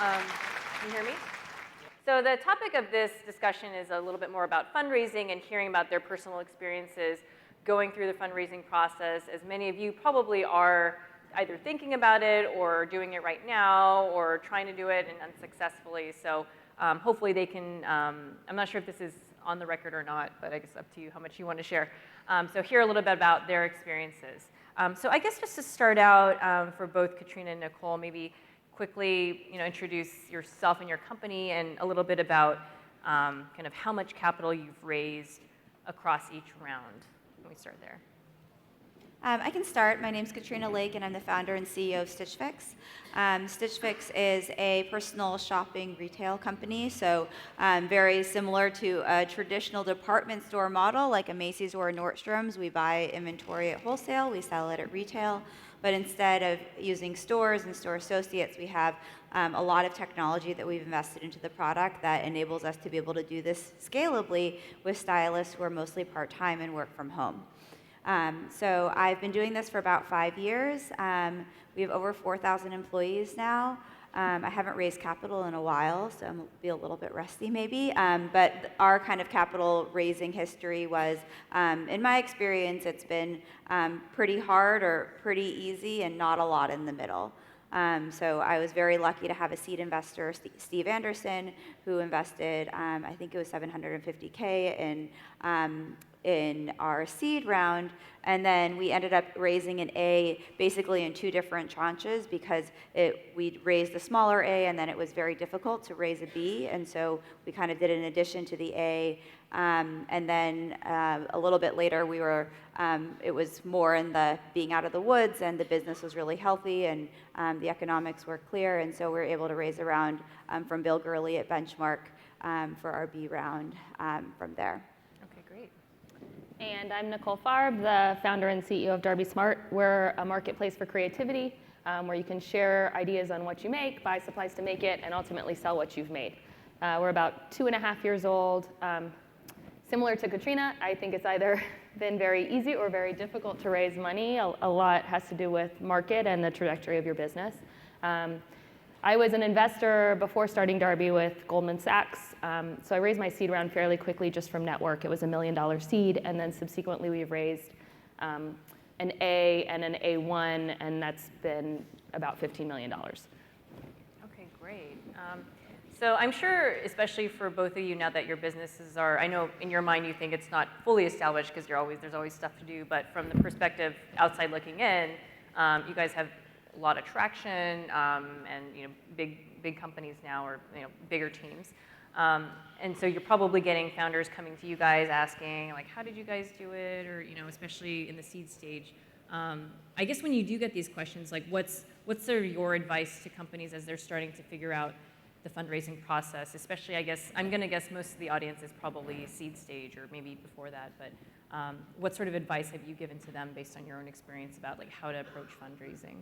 Can you hear me? So the topic of this discussion is a little bit more about fundraising and hearing about their personal experiences going through the fundraising process. As many of you probably are either thinking about it or doing it right now or trying to do it and unsuccessfully. So hopefully they can, I'm not sure if this is on the record or not, but I guess up to you how much you want to share. So hear a little bit about their experiences. So I guess just to start out for both Katrina and Nicole, maybe quickly introduce yourself and your company and a little bit about kind of how much capital you've raised across each round. Let me start there. I can start. My name's Katrina Lake, and I'm the founder and CEO of Stitch Fix. Stitch Fix is a personal shopping retail company, so very similar to a traditional department store model like a Macy's or a Nordstrom's. We buy inventory at wholesale, we sell it at retail, but instead of using stores and store associates, we have a lot of technology that we've invested into the product that enables us to be able to do this scalably with stylists who are mostly part-time and work from home. So I've been doing this for about 5 years. We have over 4,000 employees now. I haven't raised capital in a while, so I'm be a little bit rusty maybe. But our kind of capital raising history was, in my experience, it's been pretty hard or pretty easy and not a lot in the middle. So I was very lucky to have a seed investor, Steve Anderson, who invested, I think it was $750K in our seed round, and then we ended up raising an A basically in 2 different tranches because we raised a smaller A and then it was very difficult to raise a B, and so we kind of did an addition to the A, and then a little bit later it was more in the being out of the woods and the business was really healthy and the economics were clear, and so we were able to raise a round from Bill Gurley at Benchmark for our B round from there. And I'm Nicole Farb, the founder and CEO of Darby Smart. We're a marketplace for creativity where you can share ideas on what you make, buy supplies to make it, and ultimately sell what you've made. We're about 2.5 years old. Similar to Katrina, I think it's either been very easy or very difficult to raise money. A lot has to do with market and the trajectory of your business. I was an investor before starting Darby with Goldman Sachs, so I raised my seed round fairly quickly just from network. It was $1 million seed, and then subsequently we've raised an A and an A1, and that's been about $15 million. Okay, great. So I'm sure, especially for both of you now that your businesses are, I know in your mind you think it's not fully established because there's always stuff to do, but from the perspective outside looking in, you guys have a lot of traction, and big companies now, or bigger teams, and so you're probably getting founders coming to you guys asking like, how did you guys do it, or especially in the seed stage. I guess when you do get these questions, like what's sort of your advice to companies as they're starting to figure out the fundraising process, especially I'm going to guess most of the audience is probably seed stage or maybe before that, but what sort of advice have you given to them based on your own experience about like how to approach fundraising?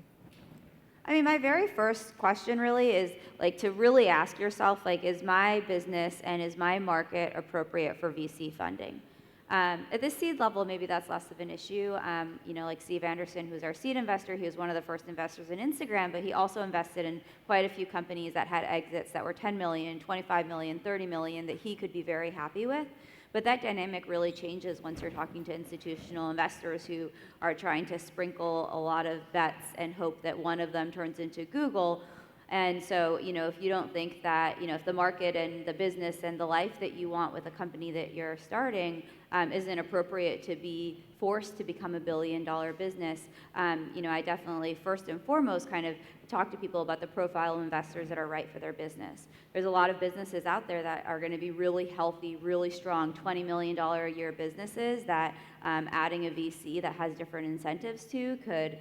I mean, my very first question really is like to really ask yourself, like, is my business and is my market appropriate for VC funding? At the seed level, maybe that's less of an issue. Like Steve Anderson, who's our seed investor, he was one of the first investors in Instagram, but he also invested in quite a few companies that had exits that were 10 million, 25 million, 30 million that he could be very happy with. But that dynamic really changes once you're talking to institutional investors who are trying to sprinkle a lot of bets and hope that one of them turns into Google. And so, if you don't think that, if the market and the business and the life that you want with a company that you're starting isn't appropriate to be forced to become $1 billion business, I definitely first and foremost kind of talk to people about the profile of investors that are right for their business. There's a lot of businesses out there that are going to be really healthy, really strong, $20 million a year businesses that adding a VC that has different incentives to could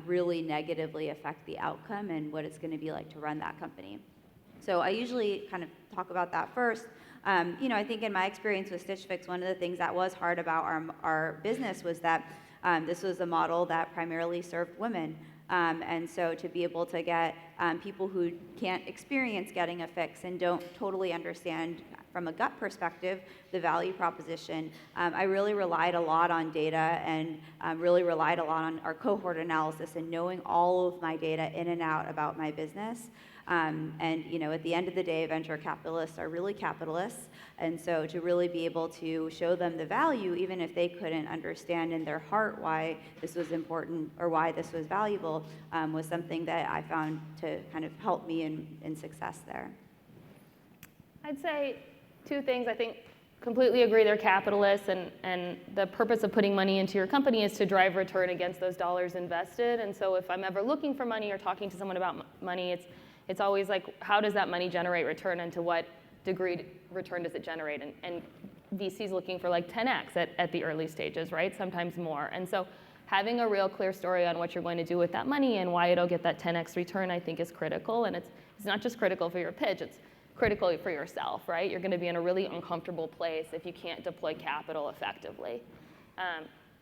really negatively affect the outcome and what it's going to be like to run that company. So I usually kind of talk about that first. I think in my experience with Stitch Fix, one of the things that was hard about our business was that this was a model that primarily served women. And so to be able to get people who can't experience getting a fix and don't totally understand from a gut perspective, the value proposition, I really relied a lot on data and really relied a lot on our cohort analysis and knowing all of my data in and out about my business. And at the end of the day, venture capitalists are really capitalists, and so to really be able to show them the value, even if they couldn't understand in their heart why this was important or why this was valuable, was something that I found to kind of help me in success there. I'd say two things. I think completely agree they're capitalists, and the purpose of putting money into your company is to drive return against those dollars invested. And so if I'm ever looking for money or talking to someone about money, it's always like, how does that money generate return, and to what degree return does it generate? And VC's looking for like 10x at the early stages, right? Sometimes more. And so having a real clear story on what you're going to do with that money and why it'll get that 10x return, I think is critical. And it's not just critical for your pitch, it's critical for yourself, right? You're going to be in a really uncomfortable place if you can't deploy capital effectively.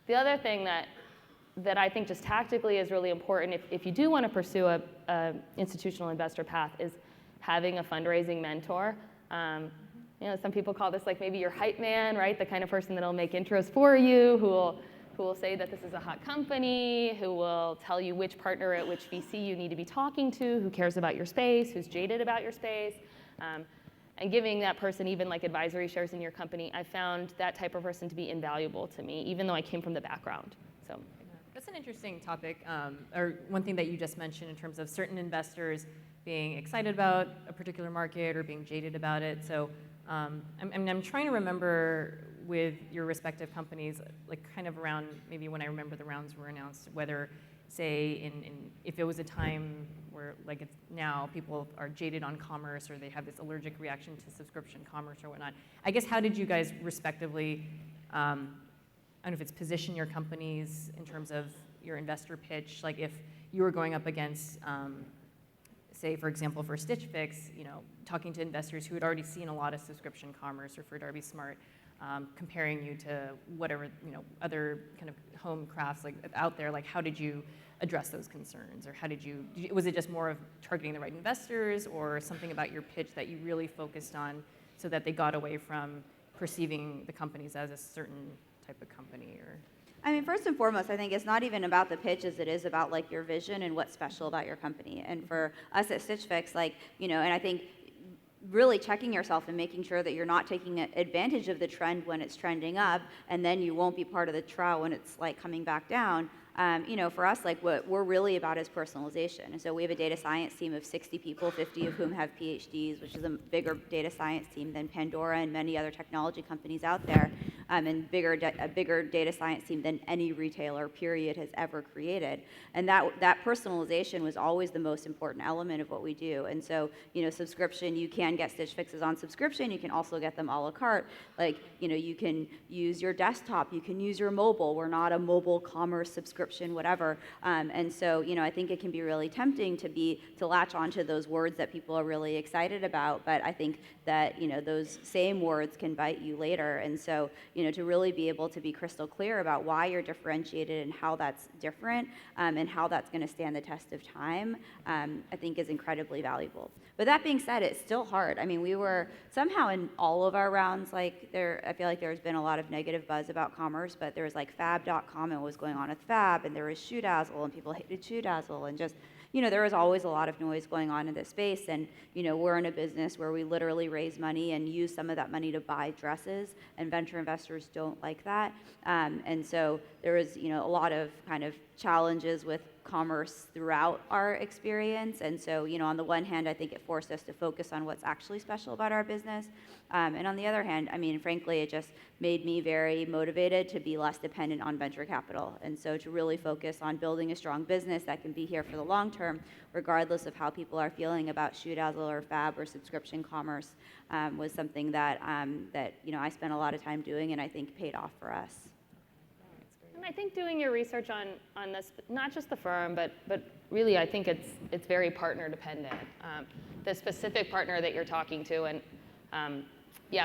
The other thing that I think just tactically is really important if you do want to pursue a institutional investor path is having a fundraising mentor. Some people call this like maybe your hype man, right? The kind of person that'll make intros for you, who will say that this is a hot company, who will tell you which partner at which VC you need to be talking to, who cares about your space, who's jaded about your space. And giving that person even like advisory shares in your company, I found that type of person to be invaluable to me, even though I came from the background. So. That's an interesting topic, or one thing that you just mentioned in terms of certain investors being excited about a particular market or being jaded about it. So I'm trying to remember with your respective companies, like kind of around maybe when I remember the rounds were announced, whether, say, if it was a time where, like it's now, people are jaded on commerce or they have this allergic reaction to subscription commerce or whatnot. I guess how did you guys respectively, I don't know if it's position your companies in terms of your investor pitch, like if you were going up against, say, for example, for Stitch Fix, talking to investors who had already seen a lot of subscription commerce, or for Darby Smart, comparing you to whatever, other kind of home crafts like out there, like how did you address those concerns, or how was it just more of targeting the right investors, or something about your pitch that you really focused on so that they got away from perceiving the companies as a certain type of company? Or I mean, first and foremost, I think it's not even about the pitch as it is about like your vision and what's special about your company. And for us at Stitch Fix, and I think really checking yourself and making sure that you're not taking advantage of the trend when it's trending up, and then you won't be part of the trial when it's like coming back down. For us, like what we're really about is personalization. And so we have a data science team of 60 people, 50 of whom have PhDs, which is a bigger data science team than Pandora and many other technology companies out there, and a bigger data science team than any retailer, period, has ever created. And that personalization was always the most important element of what we do. And so, subscription, you can get Stitch Fixes on subscription. You can also get them a la carte. Like, you can use your desktop. You can use your mobile. We're not a mobile commerce subscription, whatever. And so, I think it can be really tempting to latch onto those words that people are really excited about. But I think that, those same words can bite you later. And so, to really be able to be crystal clear about why you're differentiated and how that's different, and how that's going to stand the test of time, I think is incredibly valuable. But that being said, it's still hard. I mean, we were somehow in all of our rounds, I feel like there's been a lot of negative buzz about commerce, but there was like fab.com and what was going on with Fab, and there was Shoedazzle, and people hated Shoedazzle, and just, there was always a lot of noise going on in this space. And, we're in a business where we literally raise money and use some of that money to buy dresses, and venture investors don't like that. And so there was, a lot of kind of challenges with commerce throughout our experience. And so, on the one hand, I think it forced us to focus on what's actually special about our business. And on the other hand, I mean, frankly, it just made me very motivated to be less dependent on venture capital. And so to really focus on building a strong business that can be here for the long term, regardless of how people are feeling about Shoedazzle or Fab or subscription commerce, was something that, I spent a lot of time doing, and I think paid off for us. And I think doing your research on this, not just the firm, but really I think it's very partner dependent. The specific partner that you're talking to, and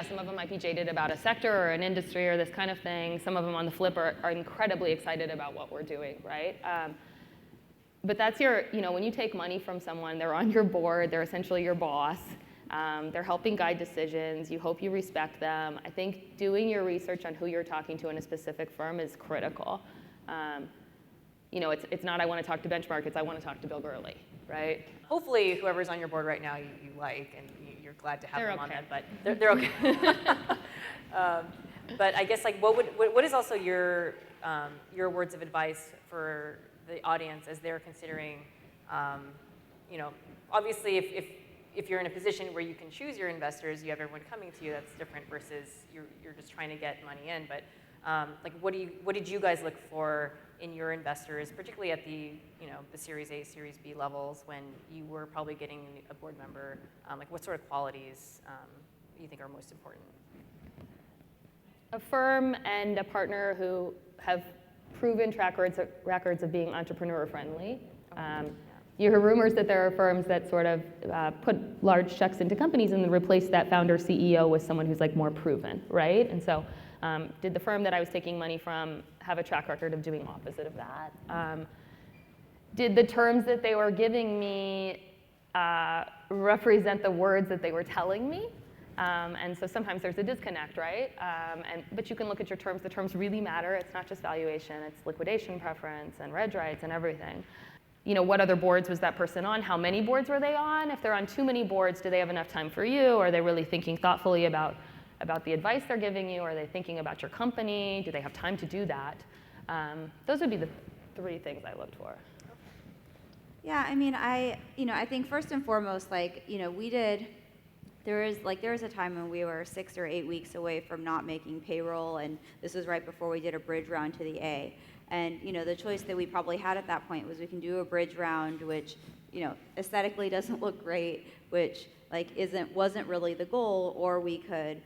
some of them might be jaded about a sector or an industry or this kind of thing. Some of them on the flip are incredibly excited about what we're doing, right? But that's when you take money from someone, they're on your board, they're essentially your boss. They're helping guide decisions. You hope you respect them. I think doing your research on who you're talking to in a specific firm is critical. It's not I want to talk to Benchmark, it's I want to talk to Bill Gurley, right? Hopefully, whoever's on your board right now, you like, and you're glad to have They're them on okay. that. But they're okay. But I guess what is also your words of advice for the audience as they're considering, obviously if you're in a position where you can choose your investors, you have everyone coming to you. That's different versus you're just trying to get money in. But what did you guys look for in your investors, particularly at the Series A, Series B levels when you were probably getting a board member? What sort of qualities do you think are most important? A firm and a partner who have proven track records of being entrepreneur friendly. You hear rumors that there are firms that sort of put large checks into companies and then replace that founder CEO with someone who's more proven, right? And so did the firm that I was taking money from have a track record of doing opposite of that? Did the terms that they were giving me represent the words that they were telling me? And so sometimes there's a disconnect, right? But you can look at your terms. The terms really matter. It's not just valuation. It's liquidation preference and reg rights and everything. What other boards was that person on? How many boards were they on? If they're on too many boards, do they have enough time for you? Are they really thinking thoughtfully about the advice they're giving you? Are they thinking about your company? Do they have time to do that? Those would be the 3 things I looked for. Yeah, I think first and foremost, there was a time when we were 6 or 8 weeks away from not making payroll, and this was right before we did a bridge round to the A. And the choice that we probably had at that point was we can do a bridge round, which aesthetically doesn't look great, which wasn't really the goal, or we could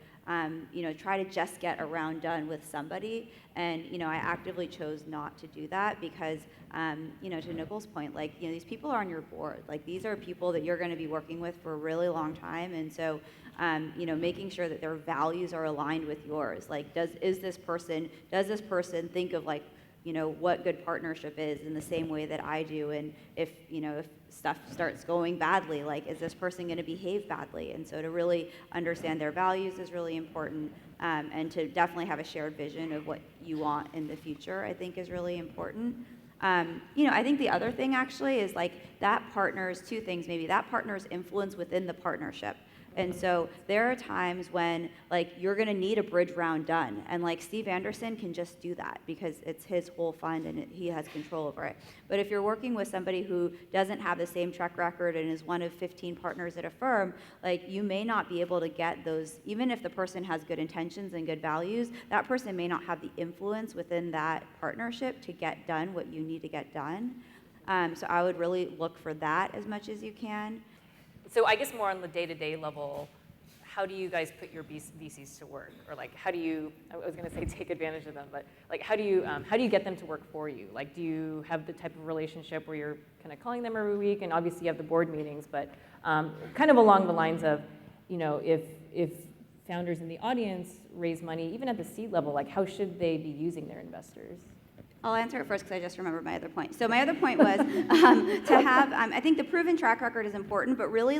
try to just get a round done with somebody. And I actively chose not to do that because to Nicole's point, these people are on your board. These are people that you're going to be working with for a really long time, and so making sure that their values are aligned with yours. Does this person think of what good partnership is in the same way that I do? And if stuff starts going badly, is this person going to behave badly? And so to really understand their values is really important, and to definitely have a shared vision of what you want in the future, I think, is really important. I think the other thing actually is that partner's 2 things maybe. That partner's influence within the partnership. And so there are times when you're going to need a bridge round done, and Steve Anderson can just do that because it's his whole fund and he has control over it. But if you're working with somebody who doesn't have the same track record and is one of 15 partners at a firm, you may not be able to get those. Even if the person has good intentions and good values, that person may not have the influence within that partnership to get done what you need to get done. So I would really look for that as much as you can. So I guess more on the day-to-day level, how do you guys put your VCs to work? Or how do you, I was going to say take advantage of them, but how do you get them to work for you? Do you have the type of relationship where you're kind of calling them every week, and obviously you have the board meetings, but kind of along the lines of, if founders in the audience raise money, even at the seed level, how should they be using their investors? I'll answer it first because I just remembered my other point. So my other point was to have, I think the proven track record is important, but really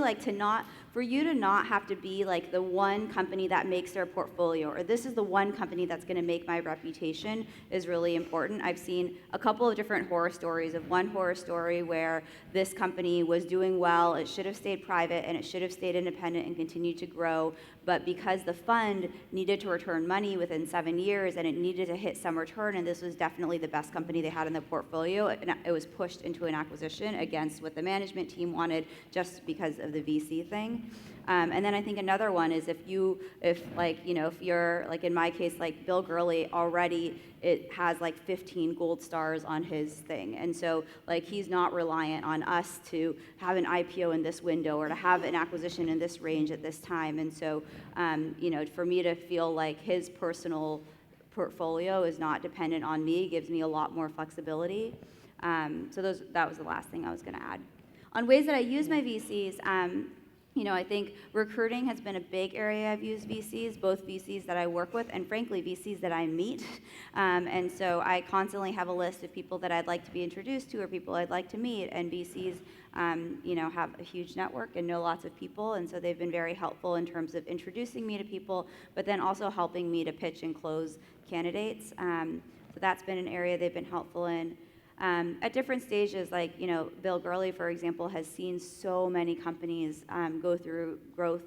for you to not have to be the one company that makes their portfolio, or this is the one company that's going to make my reputation, is really important. I've seen a couple of different horror stories. One horror story where this company was doing well, it should have stayed private and it should have stayed independent and continued to grow, but because the fund needed to return money within 7 years and it needed to hit some return, and this was definitely the best company they had in the portfolio, it was pushed into an acquisition against what the management team wanted just because of the VC thing. And then I think another one is if you're in my case, Bill Gurley already, it has 15 gold stars on his thing. And so he's not reliant on us to have an IPO in this window or to have an acquisition in this range at this time. And so, for me to feel his personal portfolio is not dependent on me gives me a lot more flexibility. So that was the last thing I was going to add. On ways that I use my VCs, I think recruiting has been a big area I've used VCs, both VCs that I work with and frankly VCs that I meet. And so I constantly have a list of people that I'd like to be introduced to or people I'd like to meet. And VCs, have a huge network and know lots of people. And so they've been very helpful in terms of introducing me to people, but then also helping me to pitch and close candidates. So that's been an area they've been helpful in. At different stages, like, Bill Gurley, for example, has seen so many companies go through growth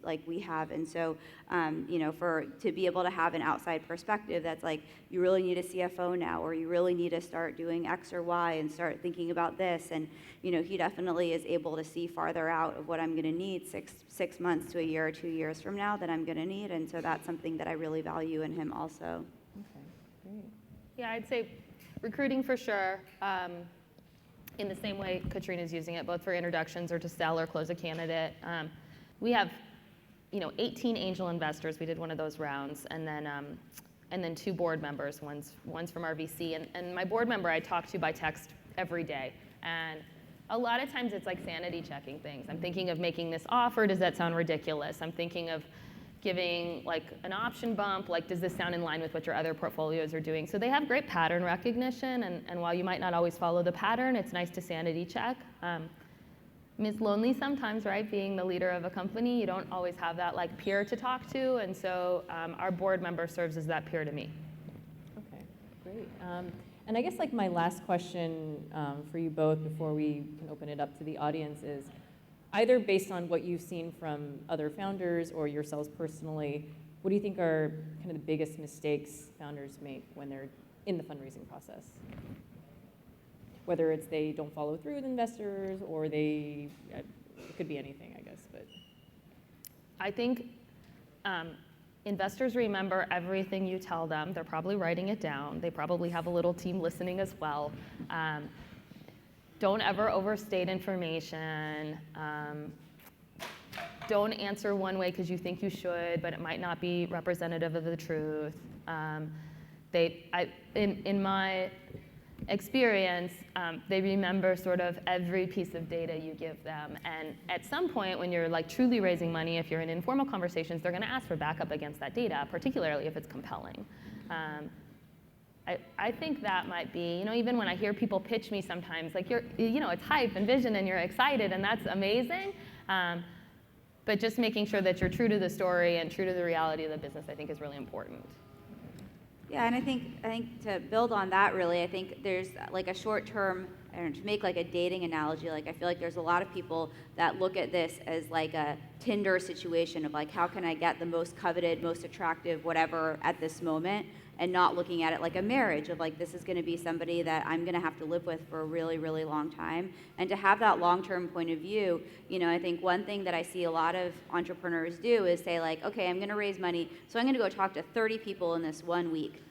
like we have. And so, to be able to have an outside perspective that's like, you really need a CFO now, or you really need to start doing X or Y and start thinking about this. And, he definitely is able to see farther out of what I'm going to need six months to a year or 2 years from now that I'm going to need. And so that's something that I really value in him also. Okay, great. Yeah, I'd say recruiting for sure, in the same way Katrina's using it, both for introductions or to sell or close a candidate. We have, 18 angel investors. We did one of those rounds, and then 2 board members. One's from our VC, and my board member I talk to by text every day. And a lot of times it's like sanity checking things. I'm thinking of making this offer. Does that sound ridiculous? I'm thinking of giving like an option bump, like does this sound in line with what your other portfolios are doing? So they have great pattern recognition, and while you might not always follow the pattern, it's nice to sanity check. It's lonely sometimes, right? Being the leader of a company, you don't always have that like peer to talk to, and so our board member serves as that peer to me. Okay, great. And I guess like my last question for you both before we can open it up to the audience is, either based on what you've seen from other founders or yourselves personally, what do you think are kind of the biggest mistakes founders make when they're in the fundraising process? Whether it's they don't follow through with investors or it could be anything, I guess. But I think investors remember everything you tell them. They're probably writing it down. They probably have a little team listening as well. Don't ever overstate information. Don't answer one way because you think you should, but it might not be representative of the truth. In my experience, they remember sort of every piece of data you give them. And at some point, when you're like truly raising money, if you're in informal conversations, they're going to ask for backup against that data, particularly if it's compelling. I think that might be, even when I hear people pitch me sometimes, like it's hype and vision and you're excited and that's amazing. But just making sure that you're true to the story and true to the reality of the business, I think is really important. Yeah, and I think to build on that, really, I think there's like a short-term, to make like a dating analogy, like I feel like there's a lot of people that look at this as like a Tinder situation of like, how can I get the most coveted, most attractive, whatever at this moment, and not looking at it like a marriage of like, this is going to be somebody that I'm going to have to live with for a really, really long time. And to have that long-term point of view, I think one thing that I see a lot of entrepreneurs do is say like, okay, I'm going to raise money, so I'm going to go talk to 30 people in this 1 week.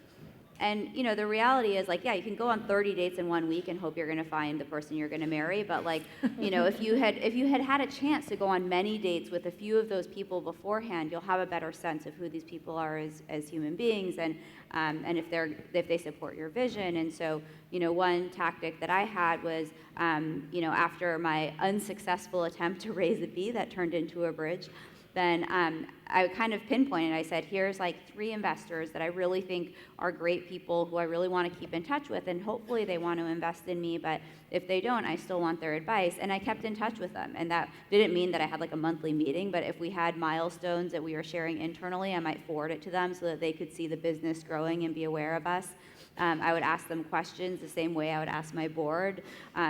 And the reality is like, yeah, you can go on 30 dates in 1 week and hope you're going to find the person you're going to marry. But like, if you had a chance to go on many dates with a few of those people beforehand, you'll have a better sense of who these people are as human beings and if they support your vision. And so, one tactic that I had was, after my unsuccessful attempt to raise a B that turned into a bridge, then I kind of pinpointed, I said, here's like 3 investors that I really think are great people who I really want to keep in touch with, and hopefully they want to invest in me, but if they don't, I still want their advice. And I kept in touch with them, and that didn't mean that I had like a monthly meeting, but if we had milestones that we were sharing internally, I might forward it to them so that they could see the business growing and be aware of us. I would ask them questions the same way I would ask my board,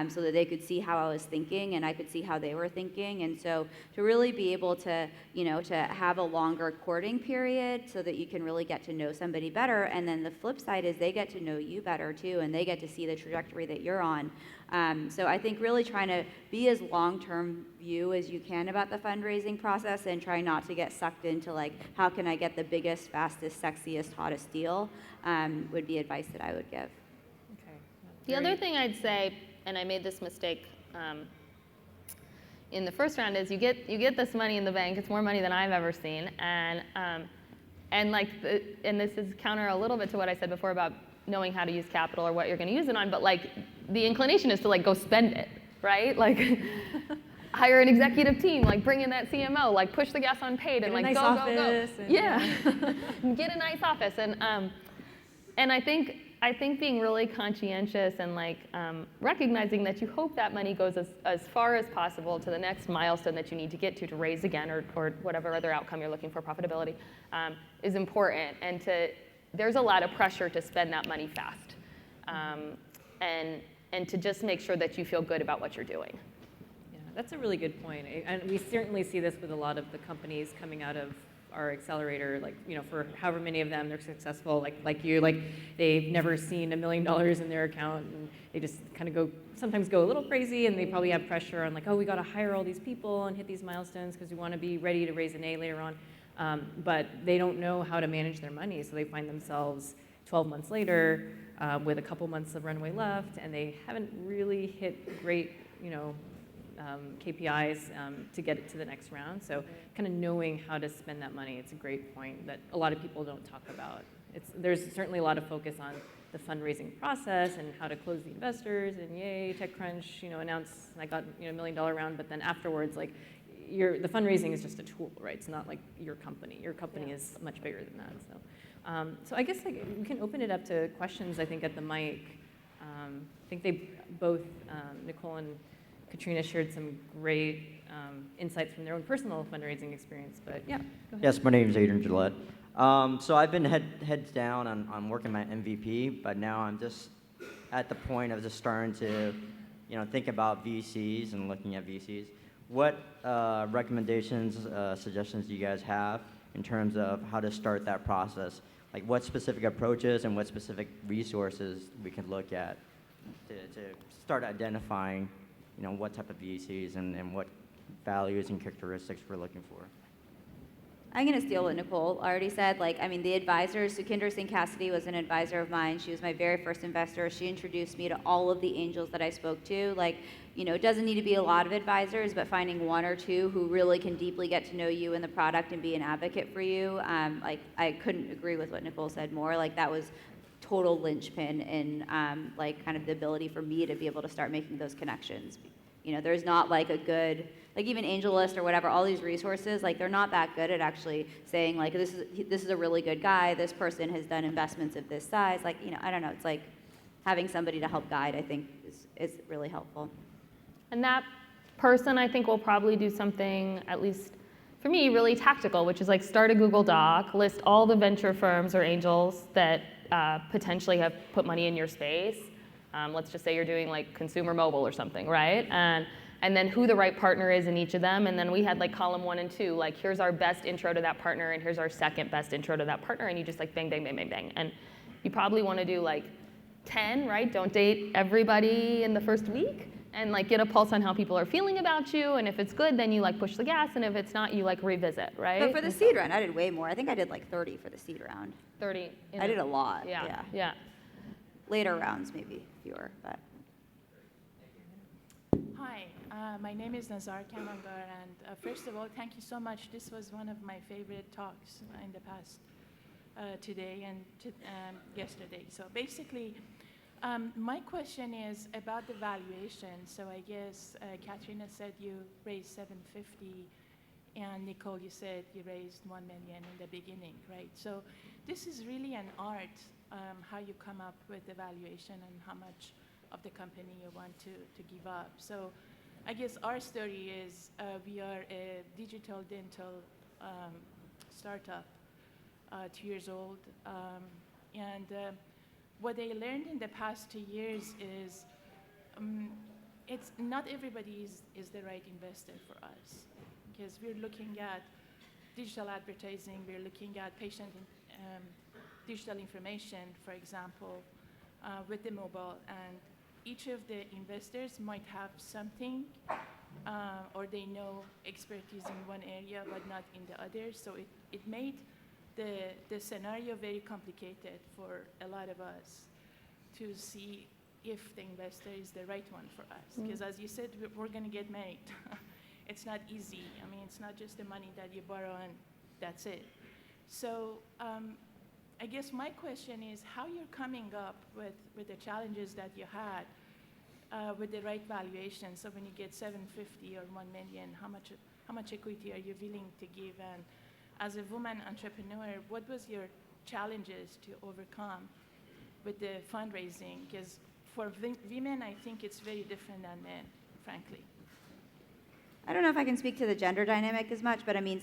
so that they could see how I was thinking and I could see how they were thinking. And so to really be able to, to have a longer courting period so that you can really get to know somebody better. And then the flip side is they get to know you better too, and they get to see the trajectory that you're on. So I think really trying to be as long-term view as you can about the fundraising process and try not to get sucked into like, how can I get the biggest, fastest, sexiest, hottest deal, would be advice that I would give. okay. The other thing I'd say, and I made this mistake in the first round, is you get this money in the bank. It's more money than I've ever seen, and this is counter a little bit to what I said before about knowing how to use capital or what you're going to use it on. But like the inclination is to like go spend it, right? Like hire an executive team, like bring in that CMO, like push the gas on paid, and like nice go. And, yeah, get a nice office, and I think being really conscientious and like recognizing that you hope that money goes as far as possible to the next milestone that you need to get to raise again, or whatever other outcome you're looking for, profitability, is important. And there's a lot of pressure to spend that money fast, and to just make sure that you feel good about what you're doing. Yeah, that's a really good point. And we certainly see this with a lot of the companies coming out of our accelerator, like, for however many of them they're successful, like you, like they've never seen $1 million in their account, and they just kind of sometimes go a little crazy, and they probably have pressure on like, oh, we got to hire all these people and hit these milestones because we want to be ready to raise an A later on. But they don't know how to manage their money, so they find themselves 12 months later with a couple months of runway left, and they haven't really hit great, KPIs to get it to the next round. So kind of knowing how to spend that money, it's a great point that a lot of people don't talk about. There's certainly a lot of focus on the fundraising process and how to close the investors, and yay, TechCrunch, announce I got $1 million round, but then afterwards, like, the fundraising is just a tool, right? It's not like your company. Your company is much bigger than that. So I guess like we can open it up to questions, I think, at the mic. I think they both, Nicole and Katrina, shared some great insights from their own personal fundraising experience, but yeah, go ahead. Yes, my name is Adrian Gillette. So I've been heads down on working my MVP, but now I'm just at the point of just starting to, think about VCs and looking at VCs. What recommendations, suggestions do you guys have in terms of how to start that process? Like what specific approaches and what specific resources we can look at to start identifying, what type of VCs and what values and characteristics we're looking for? I'm going to steal what Nicole already said. The advisors, Sukhinder Singh Cassidy was an advisor of mine. She was my very first investor. She introduced me to all of the angels that I spoke to. It doesn't need to be a lot of advisors, but finding one or two who really can deeply get to know you and the product and be an advocate for you. I couldn't agree with what Nicole said more. That was total linchpin in kind of the ability for me to be able to start making those connections. There's not a good, even AngelList or whatever, all these resources, they're not that good at actually saying this is a really good guy, this person has done investments of this size. I don't know, it's having somebody to help guide, I think, is really helpful. And that person, I think, will probably do something, at least for me, really tactical, which is start a Google Doc, list all the venture firms or angels that potentially have put money in your space. Let's just say you're doing consumer mobile or something, right? And then who the right partner is in each of them. And then we had column 1 and 2, here's our best intro to that partner, and here's our second best intro to that partner, and you just bang, bang, bang, bang, bang. And you probably want to do 10, right? Don't date everybody in the first week, and get a pulse on how people are feeling about you. And if it's good, then you push the gas, and if it's not, you revisit, right? But for the seed round, I did way more. I think I did 30 for the seed round. 30. I did a lot. Yeah. Later rounds, maybe fewer, but. Hi, my name is Nazar Kamangar, and first of all, thank you so much. This was one of my favorite talks in the past today and yesterday. So basically, my question is about the valuation. So I guess Katrina said you raised 750, and Nicole, you said you raised 1 million in the beginning, right? So this is really an art, how you come up with the valuation and how much of the company you want to give up. So I guess our story is we are a digital dental startup, 2 years old. And what I learned in the past 2 years is it's not everybody is the right investor for us, because we're looking at digital advertising, we're looking at patient digital information, for example, with the mobile, and each of the investors might have something or they know expertise in one area but not in the other. So it made the scenario very complicated for a lot of us to see if the investor is the right one for us. Because as you said, we're going to get married. It's not easy. I mean, it's not just the money that you borrow and that's it. So I guess my question is how you're coming up with the challenges that you had with the right valuation. So when you get 750 or 1 million, how much equity are you willing to give? And as a woman entrepreneur, what was your challenges to overcome with the fundraising? Because for women, I think it's very different than men, frankly. I don't know if I can speak to the gender dynamic as much, but I mean,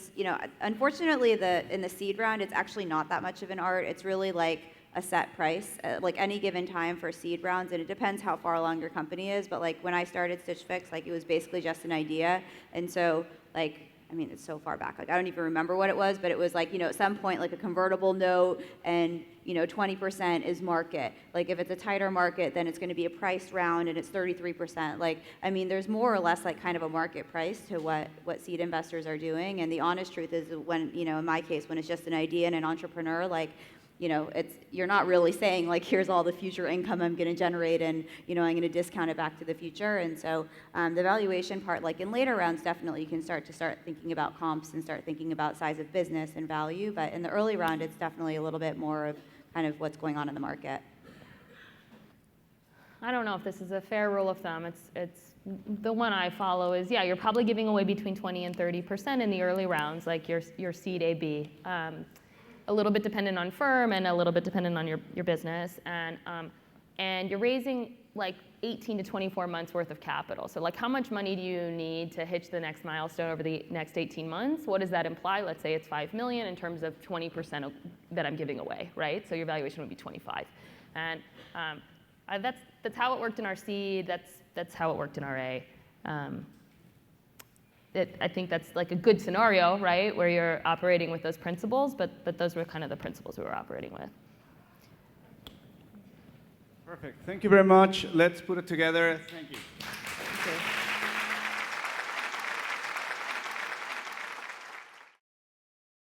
unfortunately, in the seed round, it's actually not that much of an art. It's really like a set price, like any given time for seed rounds, and it depends how far along your company is. But like when I started Stitch Fix, like it was basically just an idea, and so like, I mean, it's so far back, like I don't even remember what it was, but it was like, at some point, like a convertible note, and 20% is market. Like if it's a tighter market, then it's going to be a priced round, and it's 33%. Like, I mean, there's more or less like kind of a market price to what seed investors are doing. And the honest truth is, when in my case, when it's just an idea and an entrepreneur, like, you're not really saying like, here's all the future income I'm going to generate, and I'm going to discount it back to the future. And so the valuation part, like in later rounds, definitely you can start thinking about comps and start thinking about size of business and value. But in the early round, it's definitely a little bit more of kind of what's going on in the market. I don't know if this is a fair rule of thumb. It's the one I follow is, yeah, you're probably giving away between 20 and 30% in the early rounds, like your seed AB. A little bit dependent on firm and a little bit dependent on your business, and you're raising like 18 to 24 months worth of capital. So like, how much money do you need to hit the next milestone over the next 18 months? What does that imply? Let's say it's 5 million in terms of 20% that I'm giving away, right? So your valuation would be 25, and that's how it worked in our seed. That's how it worked in our A. I think that's like a good scenario, right, where you're operating with those principles, but those were kind of the principles we were operating with. Perfect. Thank you very much. Let's put it together. Thank you. Thank you.